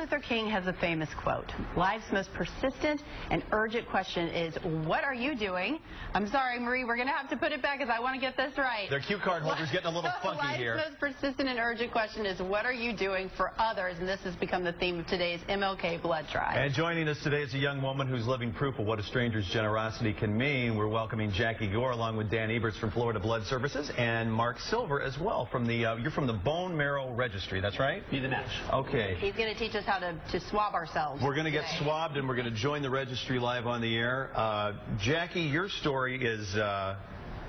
Luther King has a famous quote. Life's most persistent and urgent question is, what are you doing? I'm sorry, Marie, we're going to have to put it back because I want to get this right. Their cue card holder's getting a little funky here. Life's most persistent and urgent question is, what are you doing for others? And this has become the theme of today's MLK Blood Drive. And joining us today is a young woman who's living proof of what a stranger's generosity can mean. We're welcoming Jackie Gorr along with Dan Eberts from Florida Blood Services and Mark Silver as well from the, you're from the Bone Marrow Registry, that's right? Be the match. Okay. He's going to teach us how to swab ourselves. We're going to get swabbed and we're going to join the registry live on the air. Jackie, your story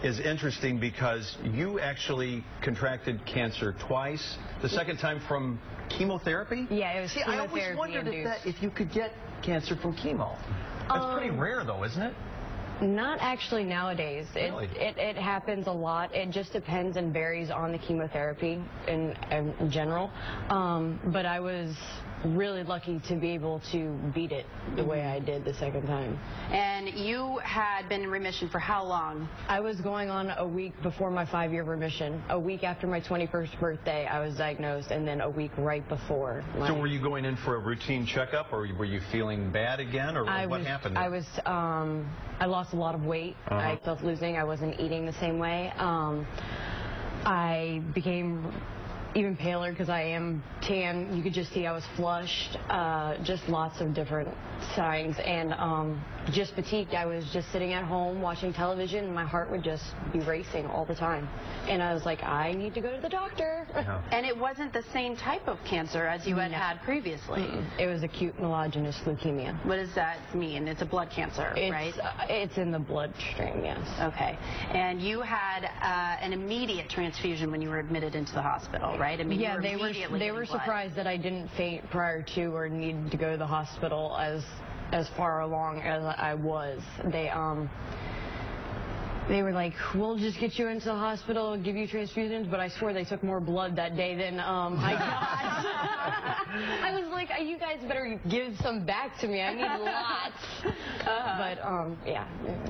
is interesting because you actually contracted cancer twice. The second time from chemotherapy? Yeah, it was chemotherapy. I always wondered if you could get cancer from chemo. That's pretty rare though, isn't it? Not actually nowadays. Really? It happens a lot. It just depends and varies on the chemotherapy in general. But I was really lucky to be able to beat it the way I did the second time. And you had been in remission for how long? I was going on a week before my 5-year remission. A week after my 21st birthday, I was diagnosed, and then a week right before. So were you going in for a routine checkup, or were you feeling bad again, or what happened there? I lost a lot of weight. I felt losing. I wasn't eating the same way. I became even paler because I am tan. You could just see I was flushed. Just lots of different signs, and just fatigued. I was just sitting at home watching television, and my heart would just be racing all the time. And I was like, I need to go to the doctor. And it wasn't the same type of cancer as you had had previously. It was acute myelogenous leukemia. What does that mean? It's a blood cancer, right? It's in the bloodstream, yes. Okay. And you had an immediate transfusion when you were admitted into the hospital, right? I mean, yeah, they were surprised that I didn't faint prior to or needed to go to the hospital as far along as I was. They were like, we'll just get you into the hospital, give you transfusions, but I swear they took more blood that day than I got. I was like, you guys better give some back to me. I need lots. But, yeah.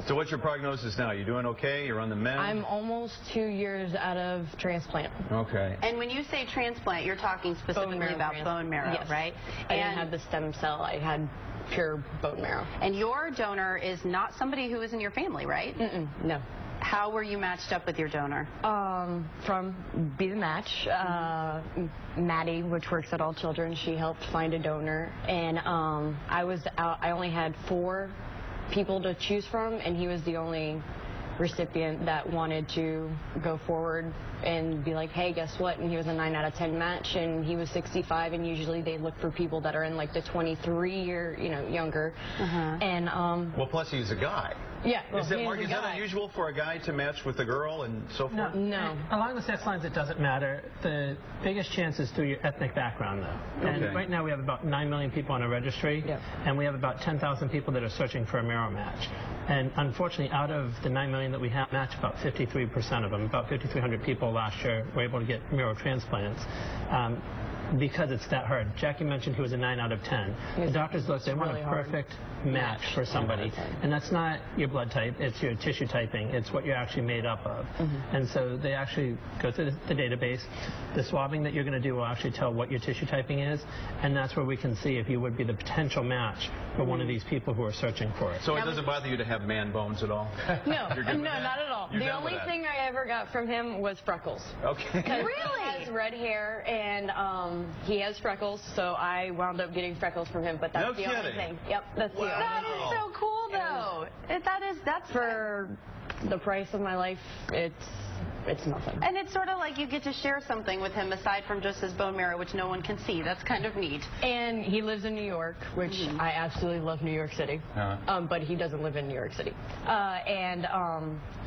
So what's your prognosis now? You doing okay? You're on the mend? I'm almost 2 years out of transplant. Okay. And when you say transplant, you're talking specifically about bone marrow, yes. Right? I didn't have the stem cell. I had pure bone marrow. And your donor is not somebody who is in your family, right? No. How were you matched up with your donor? From Be the Match, Maddie, which works at All Children, she helped find a donor, and I only had 4 people to choose from, and he was the only recipient that wanted to go forward and be like, hey, guess what? And he was a 9 out of 10 match, and he was 65, and usually they look for people that are in like the 23-year, younger. And well, plus he's a guy. Yeah. Well, is that unusual for a guy to match with a girl and so forth? No. Along the sex lines, it doesn't matter. The biggest chance is through your ethnic background, though. Okay. And right now we have about 9 million people on a registry, and we have about 10,000 people that are searching for a marrow match. And unfortunately, out of the 9 million that we have matched, about 53% of them, about 5,300 people last year, were able to get marrow transplants. Because it's that hard. Jackie mentioned he was a 9 out of 10. The doctors look, they want a perfect match for somebody. And that's not your blood type, it's your tissue typing. It's what you're actually made up of. And so they actually go through the database. The swabbing that you're going to do will actually tell what your tissue typing is, and that's where we can see if you would be the potential match for one of these people who are searching for it. So it doesn't bother you to have man bones at all? No, not at all. The only thing I ever got from him was freckles. Okay. Really? He has red hair, and he has freckles, so I wound up getting freckles from him, but that's the only thing. Yep, that's the only thing. That is so cool, though. That's for the price of my life, it's nothing. And it's sort of like you get to share something with him aside from just his bone marrow, which no one can see. That's kind of neat. And he lives in New York, which I absolutely love New York City. But he doesn't live in New York City. And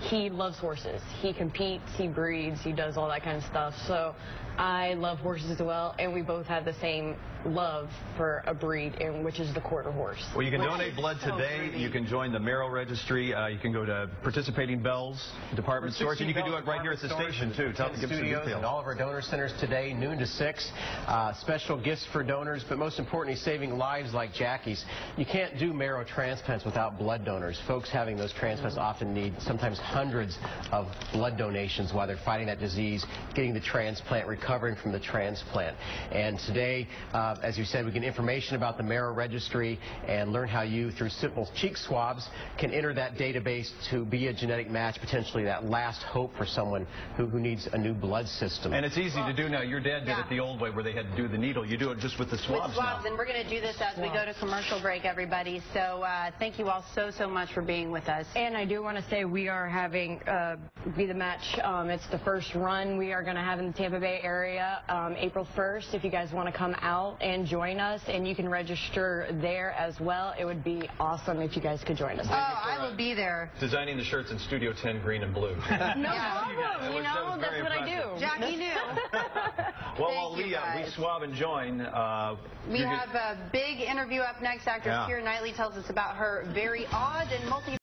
he loves horses. He competes, he breeds, he does all that kind of stuff. So I love horses as well, and we both have the same love for a breed, which is the quarter horse. Well, you can donate blood today. You can join the Marrow Registry. You can go to participating Bell's department stores, and you can do it right here here at the station, too. Tell them to give some details. And all of our donor centers today, noon to 6. Special gifts for donors, but most importantly, saving lives like Jackie's. You can't do marrow transplants without blood donors. Folks having those transplants often need sometimes hundreds of blood donations while they're fighting that disease, getting the transplant, recovering from the transplant. And today, as you said, we get information about the Marrow Registry and learn how you, through simple cheek swabs, can enter that database to be a genetic match, potentially that last hope for someone who needs a new blood system. And it's easy to do now. Your dad did it the old way where they had to do the needle. You do it just with the swabs now. And we're going to do this as we go to commercial break, everybody. So thank you all so much for being with us. And I do want to say we are having Be the Match. It's the first run we are going to have in the Tampa Bay area April 1st. If you guys want to come out and join us, and you can register there as well. It would be awesome if you guys could join us. Oh, I will be there. Designing the shirts in Studio 10 green and blue. No problem. You know, that's what I do. Jackie knew. Well, while we swab and join, we have a big interview up next. Actress Keira Knightley tells us about her very odd and multi